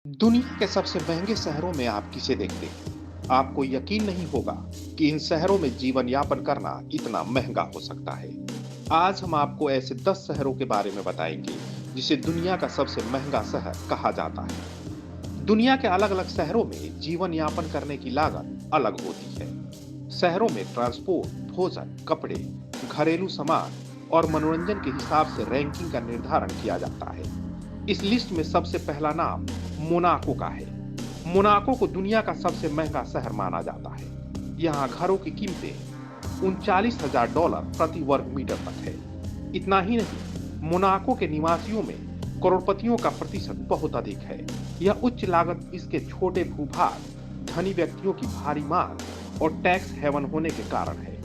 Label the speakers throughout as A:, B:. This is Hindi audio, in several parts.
A: दुनिया के सबसे महंगे शहरों में आप किसे देखते हैं? आपको यकीन नहीं होगा कि इन शहरों में जीवन यापन करना इतना महंगा हो सकता है। आज हम आपको ऐसे 10 शहरों के बारे में बताएंगे जिसे दुनिया का सबसे महंगा शहर कहा जाता है। दुनिया के अलग-अलग शहरों में जीवन यापन करने की लागत अलग होती है। शहरों में ट्रांसपोर्ट, भोजन, कपड़े, घरेलू सामान और मनोरंजन के हिसाब से रैंकिंग का निर्धारण किया जाता है। इस लिस्ट में सबसे पहला नाम मोनाको का है। मोनाको को दुनिया का सबसे महंगा शहर माना जाता है। यहाँ घरों की कीमतें $39,000 प्रति वर्ग मीटर तक है। इतना ही नहीं, मोनाको के निवासियों में करोड़पतियों का प्रतिशत बहुत अधिक है। यह उच्च लागत इसके छोटे भूभाग, धनी व्यक्तियों की भारी मांग और टैक्स हेवन होने के कारण है।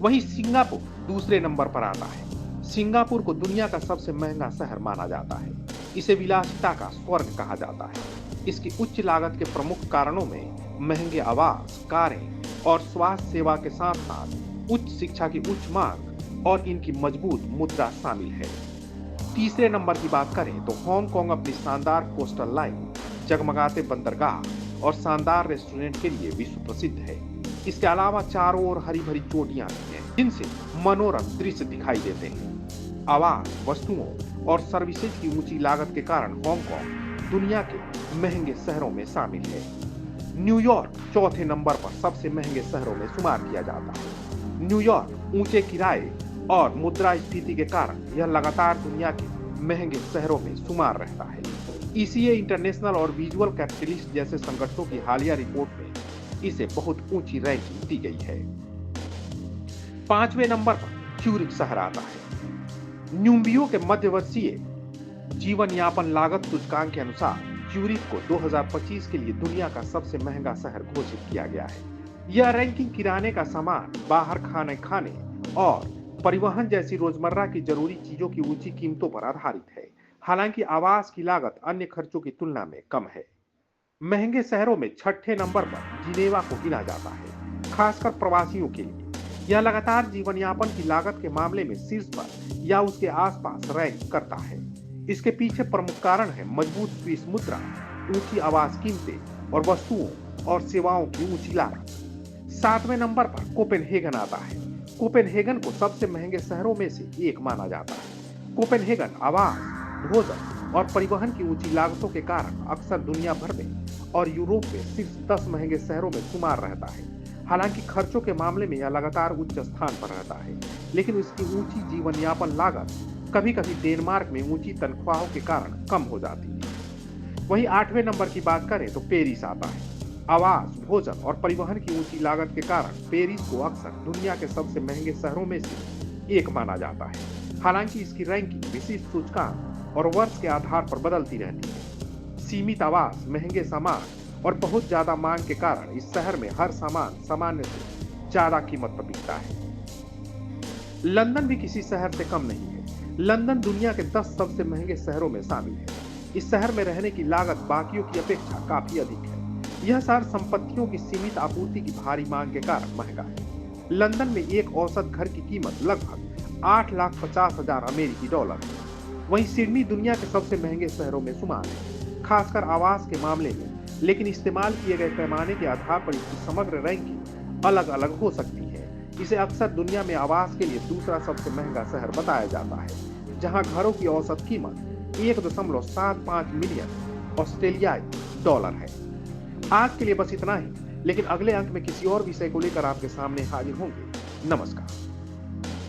A: वहीं सिंगापुर दूसरे नंबर पर आता है। सिंगापुर को दुनिया का सबसे महंगा शहर माना जाता है। इसे विलासिता का स्वर्ग कहा जाता है। इसकी उच्च लागत के प्रमुख कारणों में महंगे आवास, कारें और स्वास्थ्य सेवा के साथ साथ उच्च शिक्षा की उच्च मांग और इनकी मजबूत मुद्रा शामिल है। तीसरे नंबर की बात करें तो हांगकांग अपनी शानदार कोस्टल लाइन, जगमगाते बंदरगाह और शानदार रेस्टोरेंट के लिए विश्व प्रसिद्ध है। इसके अलावा चारों ओर हरी भरी चोटियां भी हैं जिनसे मनोरम दृश्य दिखाई देते हैं। आवास, वस्तुओं और सर्विसेज की ऊंची लागत के कारण हांगकांग दुनिया के महंगे शहरों में शामिल है। न्यूयॉर्क चौथे नंबर पर सबसे महंगे शहरों में शुमार किया जाता है। न्यूयॉर्क ऊंचे किराए और मुद्रास्फीति के कारण यह लगातार दुनिया के महंगे शहरों में शुमार रहता है। ईसीए इंटरनेशनल और विजुअल कैपिटलिस्ट जैसे संगठनों की हालिया रिपोर्ट में इसे बहुत ऊंची रैंकिंग दी गई है। पांचवें नंबर पर ज्यूरिख शहर आता है। न्यूम्बियो के मध्यवर्षीय जीवन यापन लागत सूचकांक के अनुसार ज्यूरिख को 2025 के लिए दुनिया का सबसे महंगा शहर घोषित किया गया है। यह रैंकिंग किराने का सामान, बाहर खाने और परिवहन जैसी रोजमर्रा की जरूरी चीजों की ऊंची कीमतों पर आधारित है। हालांकि आवास की लागत अन्य खर्चों की तुलना में कम है। महंगे शहरों में छठे नंबर पर जिनेवा को गिना जाता है, खासकर प्रवासियों के लिए। यह लगातार जीवन यापन की लागत के मामले में शीर्ष पर या उसके आसपास रैंक करता है। इसके पीछे प्रमुख कारण है मजबूत स्विस मुद्रा, ऊंची आवास कीमतें और वस्तुओं और सेवाओं की ऊंची लागत। सातवें नंबर पर कोपेनहेगन आता है। कोपेनहेगन को सबसे महंगे शहरों में से एक माना जाता है। कोपेनहेगन आवास, भोजन और परिवहन की ऊंची लागतों के कारण अक्सर दुनिया भर में और यूरोप में शीर्ष 10 महंगे शहरों में शुमार रहता है। हालांकि खर्चों के मामले में यह लगातार उच्च स्थान पर रहता है, लेकिन इसकी ऊंची जीवन यापन लागत कभी-कभी डेनमार्क में ऊंची तनख्वाहों के कारण कम हो जाती है। वहीं आठवें नंबर की बात करें तो पेरिस आता है। आवास, भोजन और परिवहन की ऊंची लागत के कारण पेरिस को अक्सर दुनिया के सबसे महंगे शहरों में से एक माना जाता है। हालांकि इसकी रैंकिंग विशिष्ट सूचकांक और वर्ष के आधार पर बदलती रहती है। सीमित आवास, महंगे सामान और बहुत ज्यादा मांग के कारण इस शहर में हर सामान सामान्य से ज्यादा कीमत पर बिकता है। लंदन भी किसी शहर से कम नहीं है। लंदन दुनिया के 10 सबसे महंगे शहरों में शामिल है। इस शहर में रहने की लागत बाकियों की अपेक्षा काफी अधिक है। यह शहर संपत्तियों की सीमित आपूर्ति की भारी मांग के कारण महंगा है। लंदन में एक औसत घर की कीमत लगभग $8,50,000 है। वहीं सिडनी दुनिया के सबसे महंगे शहरों में शुमार है, खासकर आवास के मामले में। लेकिन इस्तेमाल किए गए पैमाने के आधार पर इसकी समग्र रैंकिंग अलग अलग हो सकती है। इसे अक्सर दुनिया में आवास के लिए दूसरा सबसे महंगा शहर बताया जाता है, जहां घरों की औसत कीमत 1.75 मिलियन ऑस्ट्रेलियाई डॉलर है। आज के लिए बस इतना ही, लेकिन अगले अंक में किसी और विषय को लेकर आपके सामने हाजिर होंगे। नमस्कार।